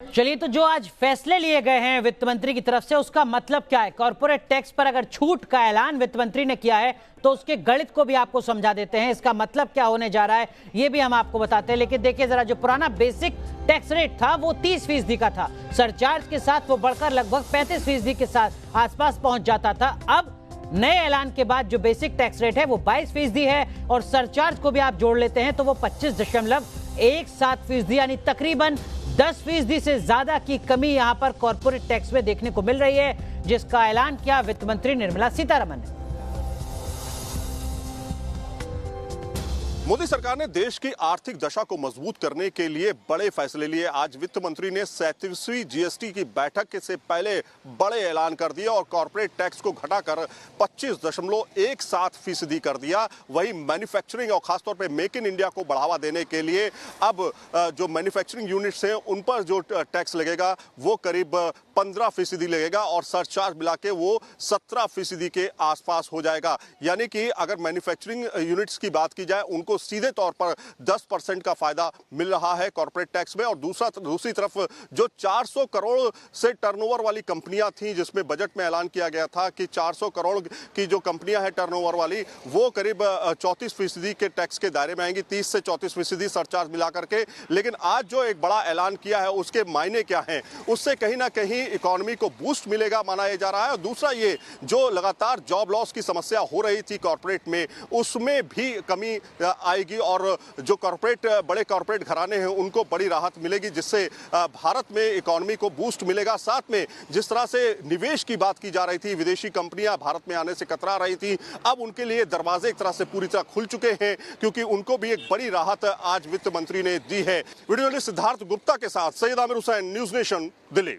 चलिए, तो जो आज फैसले लिए गए हैं वित्त मंत्री की तरफ से, उसका मतलब क्या है? कॉर्पोरेट टैक्स पर अगर छूट का ऐलान वित्त मंत्री ने किया है तो उसके गणित को भी आपको समझा देते हैं। इसका मतलब क्या होने जा रहा है ये भी हम आपको बताते हैं। लेकिन देखिए जरा, जो पुराना बेसिक टैक्स रेट था वो 30% का था, सरचार्ज के साथ वो बढ़कर लगभग 35% के साथ आसपास पहुंच जाता था। अब नए ऐलान के बाद जो बेसिक टैक्स रेट है वो 22% है और सरचार्ज को भी आप जोड़ लेते हैं तो वो 25.17% यानी तकरीबन 10% से ज्यादा की कमी यहां पर कॉर्पोरेट टैक्स में देखने को मिल रही है, जिसका ऐलान किया वित्त मंत्री निर्मला सीतारमण ने। मोदी सरकार ने देश की आर्थिक दशा को मजबूत करने के लिए बड़े फैसले लिए। आज वित्त मंत्री ने 37वीं जीएसटी की बैठक से पहले बड़े ऐलान कर दिया और कॉर्पोरेट टैक्स को घटाकर 25.17% कर दिया। वही मैन्युफैक्चरिंग और खासतौर पे मेक इन इंडिया को बढ़ावा देने के लिए अब जो मैन्युफैक्चरिंग यूनिट्स हैं उन पर जो टैक्स लगेगा वो करीब 15% लगेगा और सरचार्ज मिला के वो 17% के आसपास हो जाएगा। यानी कि अगर मैन्युफैक्चरिंग यूनिट्स की बात की जाए उनको सीधे तौर पर 10% का फायदा मिल रहा है कॉर्पोरेट टैक्स में। और दूसरी तरफ जो 400 करोड़ से टर्नओवर वाली कंपनियां थी, जिसमें बजट में ऐलान किया गया था कि 400 करोड़ की जो कंपनियां हैं टर्नओवर वाली, वो करीब 34% के टैक्स के दायरे में आएंगी, 30 से 34% सरचार्ज मिला करके। लेकिन आज जो एक बड़ा ऐलान किया है उसके मायने क्या हैं, उससे कहीं ना कहीं इकोनॉमी को बूस्ट मिलेगा माना जा रहा है। और दूसरा ये जो लगातार जॉब लॉस की समस्या हो रही थी कॉर्पोरेट में, उसमें भी कमी आएगी और जो बड़े कॉर्पोरेट घराने हैं उनको बड़ी राहत मिलेगी, जिससे भारत में इकोनॉमी को बूस्ट मिलेगा। साथ में जिस तरह से निवेश की बात की जा रही थी, विदेशी कंपनियां भारत में आने से कतरा रही थी, अब उनके लिए दरवाजे एक तरह से पूरी तरह खुल चुके हैं, क्योंकि उनको भी एक बड़ी राहत आज वित्त मंत्री ने दी है। वीडियो जर्नलिस्ट सिद्धार्थ गुप्ता के साथ सैयद आमिर हुसैन, न्यूज नेशन, दिल्ली।